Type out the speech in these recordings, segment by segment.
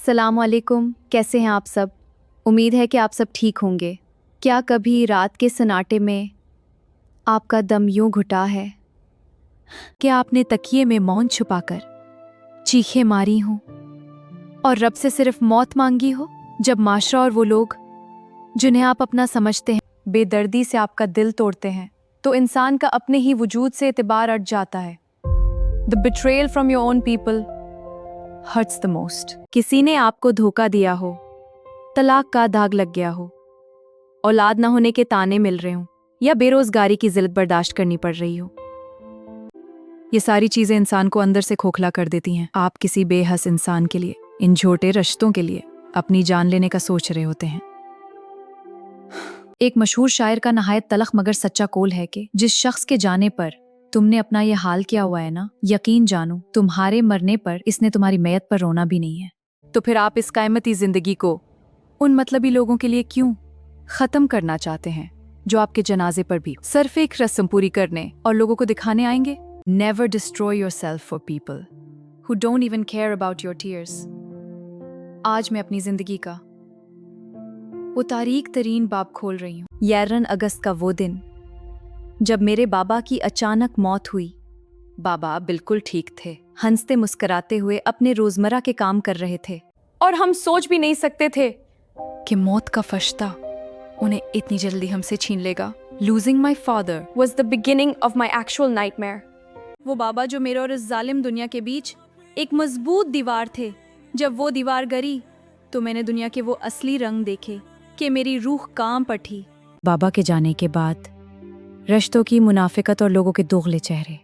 अस्सलाम वालेकुम, कैसे हैं आप सब? उम्मीद है कि आप सब ठीक होंगे। क्या कभी रात के सन्नाटे में आपका दम यूं घुटा है? क्या आपने तकिए में मौन छुपाकर चीखें मारी हों और रब से सिर्फ मौत मांगी हो? जब माशरा और वो लोग जिन्हें आप अपना समझते हैं बेदर्दी से आपका दिल तोड़ते हैं, तो इंसान का अपने ही वजूद से एतबार अट जाता है। The betrayal from your own people hertz the most. किसी ने आपको धोखा दिया हो, तलाक का दाग लग गया हो, औलाद ना होने के ताने मिल रहे हों, या बेरोजगारी की जिल्लत बर्दाश्त करनी पड़ रही हो। ये सारी चीजें इंसान को अंदर से खोखला कर देती हैं। आप किसी बेहस इंसान के लिए, इन झूठे रिश्तों के लिए अपनी जान लेने का सोच रहे होते हैं। एक मशहूर शायर का नहायत तलख मगर सच्चा कौल है कि जिस शख्स के जाने पर तुमने अपना ये हाल किया हुआ है ना, यकीन जानो तुम्हारे मरने पर इसने तुम्हारी मैयत पर रोना भी नहीं है। तो फिर आप इस कायमती जिंदगी को उन मतलबी लोगों के लिए क्यों खत्म करना चाहते हैं जो आपके जनाजे पर भी सिर्फ एक रस्म पूरी करने और लोगों को दिखाने आएंगे? Never destroy yourself for people who don't even care about your tears. आज मैं अपनी जिंदगी का वो तारीख तरीन बाब खोल रही हूँ। 11 अगस्त का वो दिन जब मेरे बाबा की अचानक मौत हुई। बाबा बिल्कुल ठीक थे, हंसते मुस्कराते हुए अपने रोजमर्रा के काम कर रहे थे, और हम सोच भी नहीं सकते थे कि मौत का फरिश्ता उन्हें इतनी जल्दी हमसे छीन लेगा। Losing my father was the beginning of my actual nightmare. वो बाबा जो मेरे और इस जालिम दुनिया के बीच एक मजबूत दीवार थे, जब वो दीवार गिरी तो मैंने दुनिया के वो असली रंग देखे कि मेरी रूह कांप उठी। बाबा के जाने के बाद रिश्तों की मुनाफिकत और लोगों के दोगले चेहरे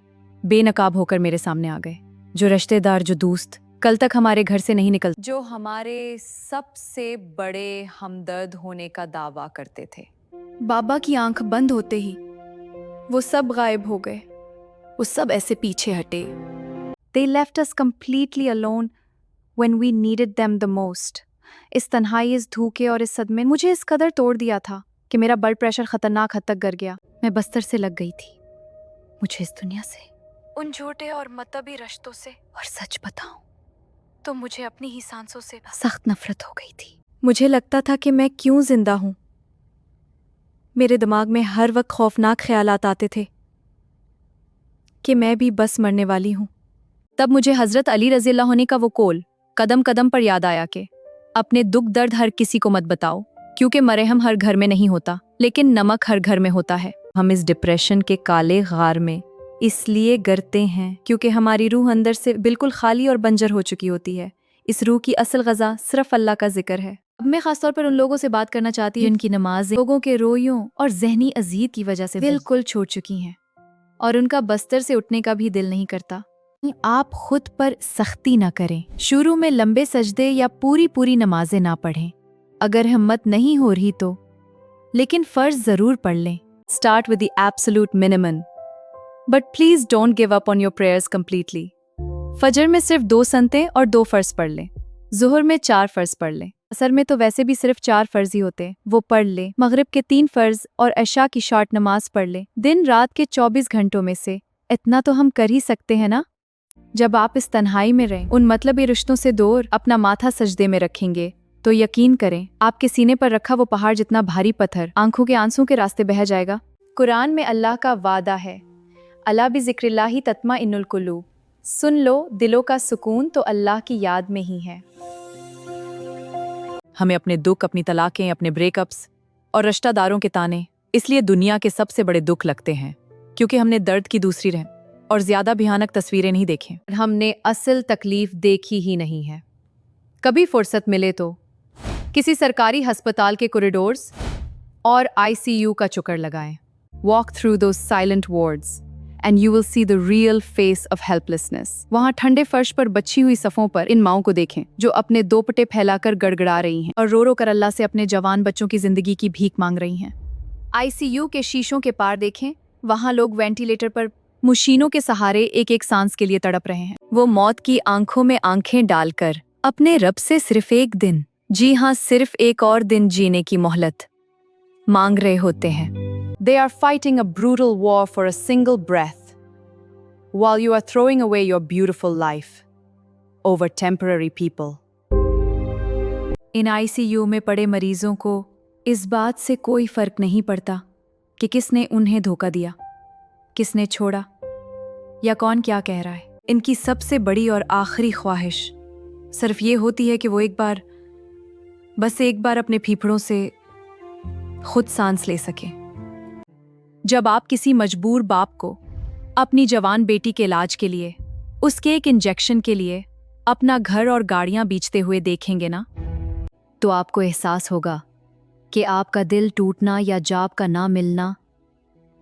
बेनकाब होकर मेरे सामने आ गए। जो रिश्तेदार, जो दोस्त कल तक हमारे घर से नहीं निकल, जो हमारे सबसे बड़े हमदर्द होने का दावा करते थे, बाबा की आंख बंद होते ही वो सब गायब हो गए। वो सब ऐसे पीछे हटे। They left us completely alone when we needed them the most. इस तन्हाई, इस धूके और इस सदमे मुझे इस कदर तोड़ दिया था कि मेरा ब्लड प्रेशर खतरनाक हद तक गिर गया। मैं बस्तर से लग गई थी। मुझे इस दुनिया से, उन झूठे और मतबी रिश्तों से, और सच बताऊं तो मुझे अपनी ही सांसों से सख्त नफरत हो गई थी। मुझे लगता था कि मैं क्यों जिंदा हूं। मेरे दिमाग में हर वक्त खौफनाक ख्यालात आते थे कि मैं भी बस मरने वाली हूं। तब मुझे हजरत अली रज़ी अल्लाह अन्हु का वो कौल कदम कदम पर याद आया कि अपने दुख दर्द हर किसी को मत बताओ, क्योंकि मरहम हर घर में नहीं होता, लेकिन नमक हर घर में होता है। हम इस डिप्रेशन के काले गार में इसलिए गिरते हैं क्योंकि हमारी रूह अंदर से बिल्कुल खाली और बंजर हो चुकी होती है। इस रूह की असल गज़ा सिर्फ अल्लाह का जिक्र है। अब मैं खासतौर पर उन लोगों से बात करना चाहती हूँ जिनकी नमाज़ें लोगों के रोयों और जहनी अजीब की वजह से बिल्कुल छोड़ चुकी हैं, और उनका बस्तर से उठने का भी दिल नहीं करता। आप खुद पर सख्ती ना करें। शुरू में लंबे सजदे या पूरी नमाजें ना पढ़ें अगर हिम्मत नहीं हो रही तो, लेकिन फर्ज जरूर पढ़ लें। Start with the absolute minimum, but please don't give up on your prayers completely. फजर में सिर्फ 2 सनतें और 2 फर्ज पढ़ लें। जुहर में 4 फर्ज पढ़ लें। असर में तो वैसे भी सिर्फ 4 फर्ज ही होते, वो पढ़ लें। मगरिब के 3 फर्ज और इशा की शॉर्ट नमाज पढ़ लें। दिन रात के 24 घंटों में से इतना तो हम कर ही सकते हैं ना। जब आप इस तन्हाई में रहें, उन मतलबी रिश्तों से दूर अपना माथा सजदे में रखेंगे, तो यकीन करें आपके सीने पर रखा वो पहाड़ जितना भारी पत्थर आंखों के आंसू के रास्ते बह जाएगा। कुरान में अल्लाह का वादा है, अला भी ज़िक्रिल्लाहि तत्मा इन्नुल कुलूब। सुन लो, दिलों का सुकून तो अल्लाह की याद में ही है। हमें अपने दुख, अपनी तलाकें, अपने ब्रेकअप्स और रिश्तेदारों के ताने इसलिए दुनिया के सबसे बड़े दुख लगते हैं क्योंकि हमने दर्द की दूसरी रह और ज्यादा भयानक तस्वीरें नहीं देखी। हमने असल तकलीफ देखी ही नहीं है। कभी फुर्सत मिले तो किसी सरकारी अस्पताल के कॉरिडोर्स और ICU का चक्कर लगाएं। Walk through those silent wards and you will see the real face of helplessness. वहां ठंडे फर्श पर बची हुई सफों पर इन माओं को देखें जो अपने दोपट्टे फैलाकर गड़गड़ा रही हैं और रो रो कर अल्लाह से अपने जवान बच्चों की जिंदगी की भीख मांग रही हैं। ICU के शीशों के पार देखें, वहां लोग वेंटिलेटर पर मशीनों के सहारे एक एक सांस के लिए तड़प रहे हैं। वो मौत की आंखों में आंखें डालकर अपने रब से सिर्फ एक दिन, जी हाँ सिर्फ एक और दिन जीने की मोहलत मांग रहे होते हैं। They are fighting a brutal war for a single breath, while you are throwing away your beautiful life over temporary people. In ICU में पड़े मरीजों को इस बात से कोई फर्क नहीं पड़ता कि किसने उन्हें धोखा दिया, किसने छोड़ा या कौन क्या कह रहा है। इनकी सबसे बड़ी और आखिरी ख्वाहिश सिर्फ ये होती है कि वो बस एक बार अपने फेफड़ों से खुद सांस ले सके। जब आप किसी मजबूर बाप को अपनी जवान बेटी के इलाज के लिए, उसके एक इंजेक्शन के लिए अपना घर और गाड़ियां बेचते हुए देखेंगे ना, तो आपको एहसास होगा कि आपका दिल टूटना या जाब का ना मिलना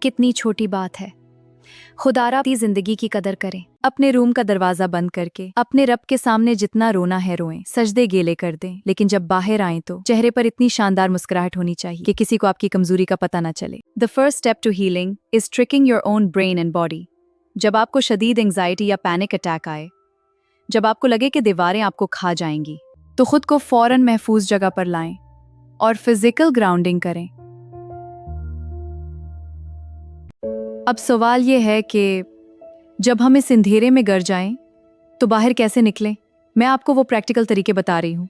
कितनी छोटी बात है। खुदारा अपनी जिंदगी की कदर करें। अपने रूम का दरवाजा बंद करके अपने रब के सामने जितना रोना है रोएं, सजदे गेले कर दें, लेकिन जब बाहर आएं तो चेहरे पर इतनी शानदार मुस्कुराहट होनी चाहिए कि किसी को आपकी कमजोरी का पता ना चले। The first step to healing is tricking your own brain and body. जब आपको शदीद एंग्जाइटी या पैनिक अटैक आए, जब आपको लगे कि दीवारें आपको खा जाएंगी, तो खुद को फौरन महफूज जगह पर लाएं और फिजिकल ग्राउंडिंग करें। अब सवाल ये है कि जब हम इस अंधेरे में गिर जाएं तो बाहर कैसे निकलें। मैं आपको वो प्रैक्टिकल तरीके बता रही हूँ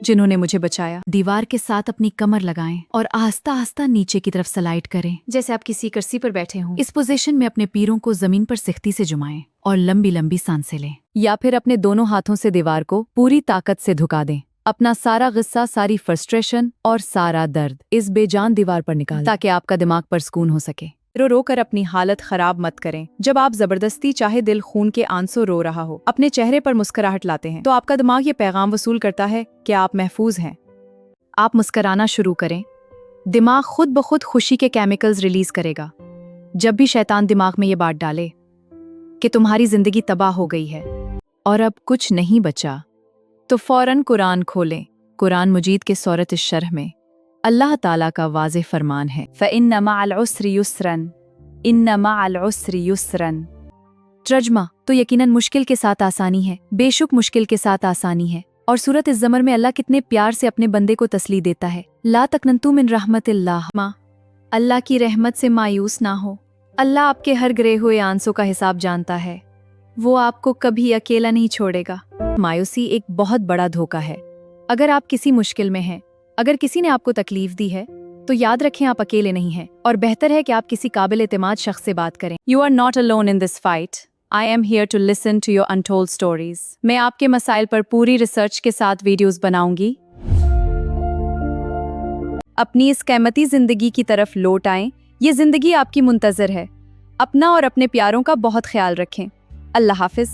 जिन्होंने मुझे बचाया। दीवार के साथ अपनी कमर लगाएं और आहिस्ता आहिस्ता नीचे की तरफ स्लाइड करें, जैसे आप किसी कुर्सी पर बैठे हों। इस पोजीशन में अपने पैरों को जमीन पर सख्ती से जुमाएं और लंबी लंबी सांसें लें, या फिर अपने दोनों हाथों से दीवार को पूरी ताकत से धुका दें। अपना सारा गुस्सा, सारी फ्रस्ट्रेशन और सारा दर्द इस बेजान दीवार पर निकालें, ताकि आपका दिमाग पर सुकून हो सके। रो रो कर अपनी हालत खराब मत करें। जब आप जबरदस्ती, चाहे दिल खून के आंसू रो रहा हो, अपने चेहरे पर मुस्कुराहट लाते हैं, तो आपका दिमाग ये पैगाम वसूल करता है कि आप महफूज हैं। आप मुस्कुराना शुरू करें, दिमाग खुद ब खुद खुशी के केमिकल्स रिलीज करेगा। जब भी शैतान दिमाग में ये बात डाले कि तुम्हारी जिंदगी तबाह हो गई है और अब कुछ नहीं बचा, तो फौरन कुरान खोलें। कुरान मजीद के सूरत अश-शरह में अल्लाह ताला का वाज़ेह फरमान है, फ़इन्न मअल उस्रि युस्रन, इन्न मअल उस्रि युस्रन। तर्जुमा तो यकीनन मुश्किल के साथ आसानी है, बेशुक मुश्किल के साथ आसानी है। और सूरत इज़्ज़मर में अल्लाह कितने प्यार से अपने बंदे को तसली देता है, ला तक़नतू मिन रहमतिल्लाह। अल्लाह की रहमत से मायूस ना हो। अल्लाह आपके हर गिरे हुए आंसू का हिसाब जानता है, वो आपको कभी अकेला नहीं छोड़ेगा। मायूसी एक बहुत बड़ा धोखा है। अगर आप किसी मुश्किल में हैं, अगर किसी ने आपको तकलीफ दी है, तो याद रखें आप अकेले नहीं हैं, और बेहतर है कि आप किसी काबिल एतमाद शख्स से बात करें। You are not alone in this fight. I am here to listen to your untold stories. मैं आपके मसाइल पर पूरी रिसर्च के साथ वीडियोस बनाऊंगी। अपनी इस कीमती जिंदगी की तरफ लौट आएं। ये जिंदगी आपकी मुंतजर है। अपना और अपने प्यारों का बहुत ख्याल रखें। अल्लाह हाफिज।